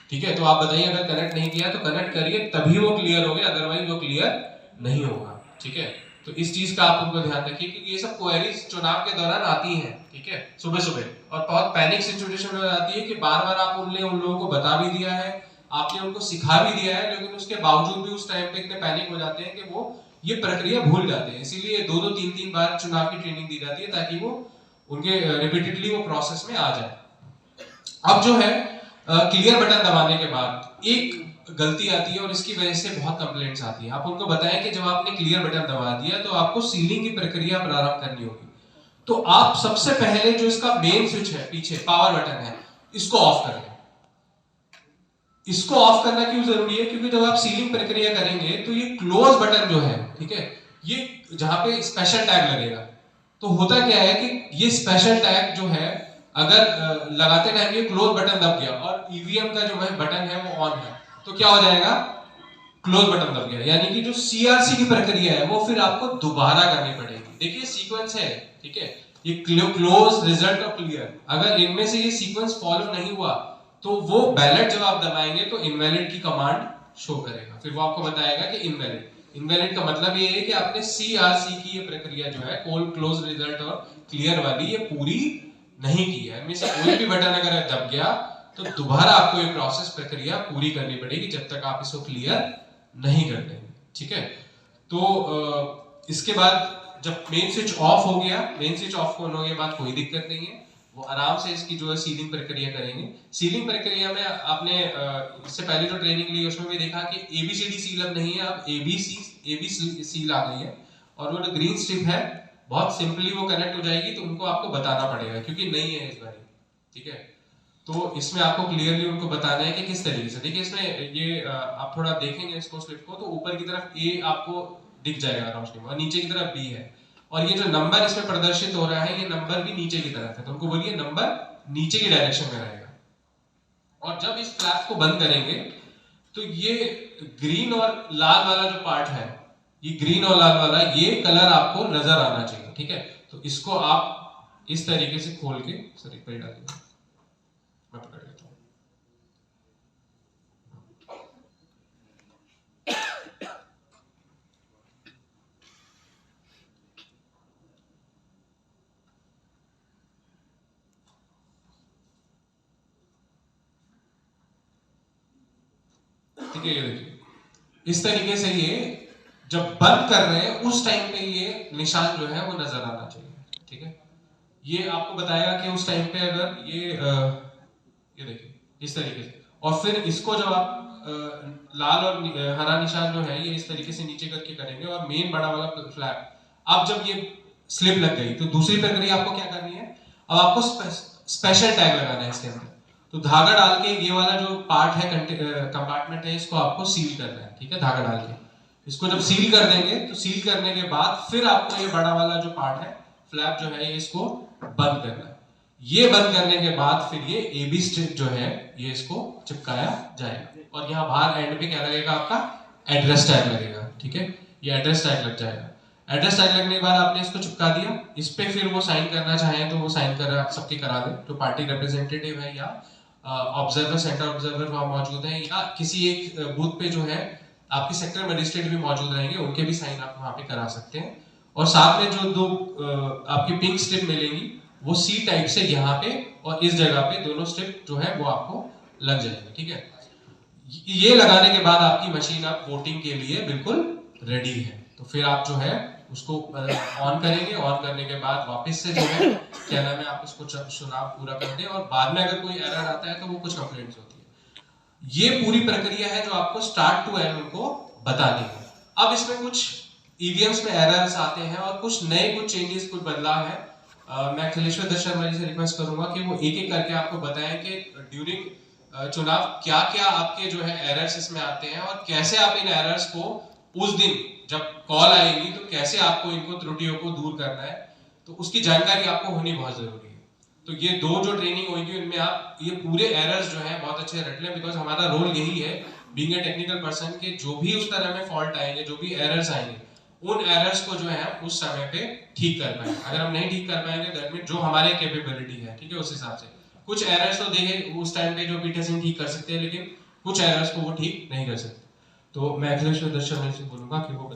ठीक है, तो आप बताइए अगर कनेक्ट नहीं किया तो कनेक्ट करिए, तभी वो क्लियर होगा, अदरवाइज वो क्लियर नहीं होगा। ठीक है, तो इस चीज का आप उनको ध्यान रखिए, क्योंकि ये सब क्वेरीज चुनाव के दौरान आती हैं। ठीक है, सुबह सुबह, और बहुत पैनिक सिचुएशन हो जाती है कि बार बार आप उन लोगों को बता भी दिया है, आपने उनको सिखा भी दिया है, लेकिन उसके बावजूद भी उस टाइम पे इतने पैनिक हो जाते हैं कि वो ये प्रक्रिया भूल जाते हैं। इसीलिए 2-2 3-3 बार चुनाव की ट्रेनिंग दी जाती है, ताकि वो उनके रिपीटेडली वो प्रोसेस में आ जाए। अब जो है क्लियर बटन दबाने के बाद एक गलती आती है, और इसकी वजह से बहुत कंप्लेंट्स आती है। आप उनको बताएं कि जब आपने क्लियर बटन दबा दिया तो आपको सीलिंग की प्रक्रिया प्रारंभ करनी होगी। तो आप सबसे पहले जो इसका मेन स्विच है, पीछे पावर बटन है, इसको ऑफ कर दें। इसको ऑफ करना क्यों जरूरी है? क्योंकि जब आप सीलिंग प्रक्रिया करेंगे तो ये क्लोज बटन जो है, ठीक है, ये जहां पे स्पेशल टैग लगेगा, तो होता क्या है कि ये स्पेशल टैग जो है, अगर लगाते टाइम ये क्लोज बटन दब गया और ईवीएम का जो है बटन है वो ऑन है, तो क्या हो जाएगा? क्लोज बटन दब गया, यानी कि जो सीआरसी की प्रक्रिया है वो फिर आपको दोबारा करनी पड़ेगी। देखिए सीक्वेंस है, ठीक है, ये क्लोज, रिजल्ट और क्लियर, अगर इनमें से ये सीक्वेंस फॉलो नहीं हुआ तो वो बैलेट जब आप दबाएंगे तो इनवैलिड की कमांड शो करेगा, फिर वो आपको बताएगा कि इनवैलिड। इनवैलिड का मतलब ये है कि आपने सीआरसी की ये प्रक्रिया जो है, क्लोज, रिजल्ट और क्लियर वाली, ये पूरी नहीं की है। इनमें से कोई भी बटन अगर दब गया तो दोबारा आपको ये प्रोसेस, प्रक्रिया पूरी करनी पड़ेगी जब तक आप इसको क्लियर नहीं कर देंगे। ठीक है, तो इसके बाद जब मेन स्विच ऑफ हो गया, मेन स्विच ऑफ होने के बाद कोई दिक्कत नहीं है, वो आराम से इसकी जो है सीलिंग प्रक्रिया करेंगे। सीलिंग प्रक्रिया में आपने इससे पहले जो ट्रेनिंग ली उसमें भी देखा कि एबीसीडी सील अब नहीं है, अब एबी सील आ गई है, और वो जो ग्रीन स्ट्रिप है बहुत सिंपली वो कनेक्ट हो जाएगी, तो उनको आपको बताना पड़ेगा क्योंकि नहीं है इस बार। ठीक है, तो इसमें आपको क्लियरली उनको बताना है कि किस तरीके से। देखिए इसमें ये आप थोड़ा देखेंगे इसको, स्लिप को, तो ऊपर की तरफ ए आपको दिख जाएगा रोशनी में, और नीचे की तरफ बी है, और ये जो नंबर इसमें प्रदर्शित हो रहा है ये नंबर भी नीचे की तरफ है, तो उनको बोलिए नंबर नीचे की डायरेक्शन में रहेगा। और जब इस फ्लैप को बंद करेंगे तो ये ग्रीन और लाल वाला जो पार्ट है, ये ग्रीन और लाल वाला ये कलर आपको नजर आना चाहिए। ठीक है, तो इसको आप इस तरीके से खोल के, सर एक बार डालिए, मैं पकड़ लेता हूं। ठीक है, ये देखिए इस तरीके से ये जब बंद कर रहे हैं उस टाइम पे ये निशान जो है वो नजर आना चाहिए। ठीक है, ये आपको बताएगा कि उस टाइम पे अगर ये देखिए इस तरीके से, और फिर इसको जब आप लाल और हरा निशान जो है ये इस तरीके से नीचे करके करेंगे, और मेन बड़ा वाला फ्लैप, अब जब ये स्लिप लग गई तो दूसरी प्रक्रिया आपको क्या करनी है? अब आपको स्पेशल टैग लगाना है इसके अंदर, तो धागा डाल के ये वाला जो पार्ट है, कंपार्टमेंट है, इसको आपको सील करना है। ठीक है, धागा डाल के इसको जब सील कर देंगे तो सील करने के बाद फिर आपको ये बड़ा वाला जो पार्ट है, फ्लैप जो है, ये इसको बंद करना है। ये बंद करने के बाद फिर ये एबी स्ट्रिप जो है ये इसको चिपकाया जाएगा, और यहाँ बाहर एंड पे क्या लगेगा? आपका एड्रेस टैग लगेगा। ठीक है, ये एड्रेस टैग लग जाएगा। एड्रेस टैग लगने के बाद आपने इसको चिपका दिया, इस पे फिर वो साइन करना चाहे तो वो साइन करा सबके करा दे, जो पार्टी रिप्रेजेंटेटिव है या ऑब्जर्वर, सेंटर ऑब्जर्वर वहां मौजूद है, या किसी एक बूथ पे जो है आपके सेक्टर मजिस्ट्रेट भी मौजूद रहेंगे, उनके भी साइन आप वहां पे करा सकते हैं। और साथ में जो दो आपकी पिंक स्ट्रिप मिलेंगी वो सी टाइप से यहाँ पे और इस जगह पे दोनों स्ट्रिप जो है वो आपको लग जाएंगे। ठीक है, ये लगाने के बाद आपकी मशीन आप वोटिंग के लिए बिल्कुल रेडी है। तो फिर आप जो है उसको ऑन करेंगे, ऑन करने के बाद वापस से जो है क्या नाम है, आप उसको चुनाव पूरा कर दें, और बाद में अगर कोई एरर आता है तो वो कुछ कंप्लेंट्स होती है। ये पूरी प्रक्रिया है जो आपको स्टार्ट टू एंड उनको बतानी है। अब इसमें कुछ ईवीएम्स में एरर्स आते हैं और कुछ नए, कुछ चेंजेस, कुछ बदलाव है। मैं अखिलेश्वर दत्त शर्मा जी से रिक्वेस्ट करूंगा कि वो एक एक करके आपको बताएं कि ड्यूरिंग चुनाव क्या क्या आपके जो है एरर्स इसमें आते हैं, और कैसे आप इन एरर्स को उस दिन जब कॉल आएगी तो कैसे आपको इनको त्रुटियों को दूर करना है, तो उसकी जानकारी आपको होनी बहुत जरूरी है। तो ये दो जो ट्रेनिंग होगी उनमें आप ये पूरे एरर्स जो है बहुत अच्छे रट लें, बिकॉज हमारा रोल यही है बीइंग ए टेक्निकल पर्सन के जो भी उस तरह में फॉल्ट आएंगे, जो भी एरर्स आएंगे, उन एरर्स को जो है उस समय पे ठीक कर पाएंगे। अगर हम नहीं ठीक कर पाएंगे दैट मीन जो हमारे कैपेबिलिटी है, ठीक है, उस हिसाब से कुछ एरर्स तो देखे उस टाइम पे जो पीटर सिंह ठीक कर सकते हैं, लेकिन कुछ एरर्स को वो ठीक नहीं कर सकते। तो मैं अखिलेश दर्शन से बोलूंगा कि वो